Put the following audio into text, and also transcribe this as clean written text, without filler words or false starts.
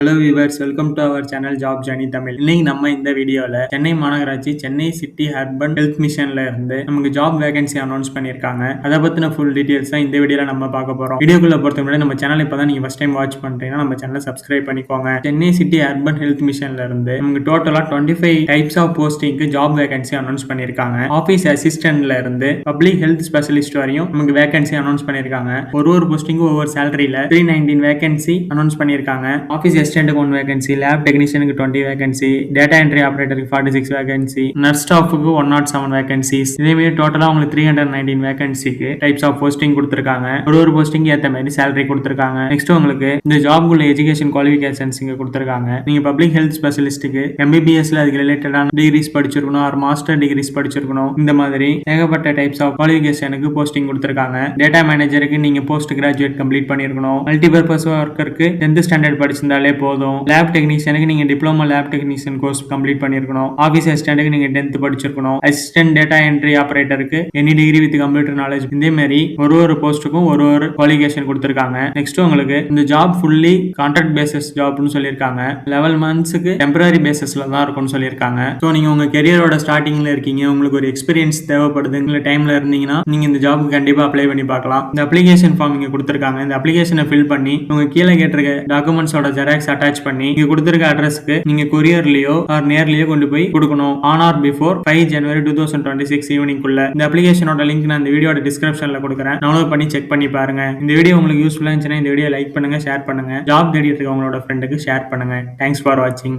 Hello viewers, welcome to our channel job journey Tamil. இன்னைக்கு நம்ம இந்த வீடியோல சென்னை மாநகராட்சி சென்னை சிட்டி அர்பன் ஹெல்த் மிஷன்ல இருந்து நமக்கு ஜாப் வேகன்சி அனௌன்ஸ் பண்ணிருக்காங்க. அதை பத்தின ஃபுல் டீடைல்ஸ் தான் இந்த வீடியோல நம்ம பார்க்க போறோம். வீடியோக்குள்ள போறதுக்கு முன்னாடி நம்ம சேனல் இப்பதான் நீங்க ஃபர்ஸ்ட் டைம் வாட்ச் பண்றீங்கன்னா நம்ம சேனலை சப்ஸ்கிரைப் பண்ணிக்கோங்க. சென்னை சிட்டி அர்பன் ஹெல்த் மிஷன்ல இருந்து நமக்கு டோட்டலா 25 டைப்ஸ் ஆஃப் போஸ்டிங்க்கு ஜாப் வேகன்சி அனௌன்ஸ் பண்ணிருக்காங்க. ஆபீஸ் அசிஸ்டன்ட்ல இருந்து பப்ளிக் ஹெல்த் ஸ்பெஷலிஸ்ட் வரையும் நமக்கு வேகன்சி அனௌன்ஸ் பண்ணிருக்காங்க. ஒரு போஸ்டிங்கும் ஒவ்வொரு சேலரியில 319 வேகன்சி அனௌன்ஸ் பண்ணிருக்காங்க. ஆபீஸ் அசிஸ்டன்ட்க்கு 1 வேகன்சி, லேப் டெக்னீஷியனுக்கு 20 வேகன்சி, டேட்டா என்ட்ரி ஆபரேட்டருக்கு 46 வேகன்சி, நர்ஸ் ஸ்டாஃபுக்கு 107 வேகன்சிஸ். இதே மாதிரி டோட்டலா உங்களுக்கு 319 வேகன்சிக்கு டைப்ஸ் ஆஃப் போஸ்டிங் கொடுத்திருக்காங்க. ஒரு போஸ்டிங் ஏத்த மாதிரி சேலரி கொடுத்திருக்காங்க. நெக்ஸ்ட் உங்களுக்கு இந்த ஜாப்க்குள்ள எஜுகேஷன் குவாலிஃபிகேஷன்ஸ் இங்க கொடுத்திருக்காங்க. நீங்க பப்ளிக் ஹெல்த் ஸ்பெஷலிஸ்ட்டுக்கு MBBSல அதுக்கு ரிலேட்டடான டிகிரிஸ் படிச்சிருக்கணும், ஆர் மாஸ்டர் டிகிரிஸ் படிச்சிருக்கணும். இந்த மாதிரி ஏகப்பட்ட டைப்ஸ் ஆஃப் குவாலிஃபிகேஷனுக்கு போஸ்டிங் கொடுத்திருக்காங்க. டேட்டா மேனேஜருக்கு நீங்க போஸ்ட் கிராஜுவேட் கம்ப்ளீட் பண்ணிருக்கணும். மல்டிபர்பஸ் ஒர்க்கருக்கு 10th ஸ்டாண்டர்ட் படிச்சிருந்தாலே போதும். லேப் டெக்னீஷியனுக்கு நீங்க diploma lab technician course complete பண்ணிருக்கணும். ஆபீஸ் அசிஸ்டன்ட்க்கு நீங்க 10th படிச்சிருக்கணும். அசிஸ்டன்ட் டேட்டா என்ட்ரி ஆபரேட்டருக்கு any degree with computer knowledge. இதே மாதிரி ஒரு போஸ்ட்டுக்கும் ஒரு குவாலிஃபிகேஷன் கொடுத்திருக்காங்க. நெக்ஸ்ட் உங்களுக்கு இந்த ஜாப் ஃபுல்லி கான்ட்ராக்ட் பேசிஸ் ஜாப்னு சொல்லியிருக்காங்க. 11 மந்த்ஸ்க்கு டெம்பரரி பேசிஸ்ல தான் இருக்கும்னு சொல்லியிருக்காங்க. ஸோ நீங்க உங்க கெரியரோட ஸ்டார்டிங்ல இருக்கீங்க, உங்களுக்கு ஒரு எக்ஸ்பீரியன்ஸ் தேவைப்படுதுங்கிற டைம்ல இருந்தீங்கன்னா நீங்க இந்த ஜாப்க்கு கண்டிப்பா அப்ளை பண்ணி பார்க்கலாம். இந்த அப்ளிகேஷன் ஃபார்ம் இங்க கொடுத்திருக்காங்க. இந்த அப்ளிகேஷனை ஃபில் பண்ணி உங்க கீழே கேட்டிருக்க டாக்குமெண்ட்ஸோட ஜெராக்ஸ் அட்டாச் பண்ணி இங்க கொடுத்திருக்க அட்ரஸ்க்கு நீங்க கொரியர்லயோ ஆர் நேர்லயோ கொண்டு போய் கொடுக்கணும். On or before 5 January 2026 evening குள்ள. இந்த அப்ளிகேஷனோட லிங்க் நான் இந்த வீடியோட டிஸ்கிரிப்ஷன்ல கொடுக்குறேன். டவுன்லோட் பண்ணி செக் பண்ணி பாருங்க. இந்த வீடியோ உங்களுக்கு யூஸ்ஃபுல்லா இருந்துச்சுன்னா இந்த வீடியோ லைக் பண்ணுங்க, ஷேர் பண்ணுங்க. ஜாப் தேடிட்டு இருக்க உங்களோட ஃப்ரெண்டுக்கு ஷேர் பண்ணுங்க. தேங்க்ஸ் ஃபார் வாட்சிங்.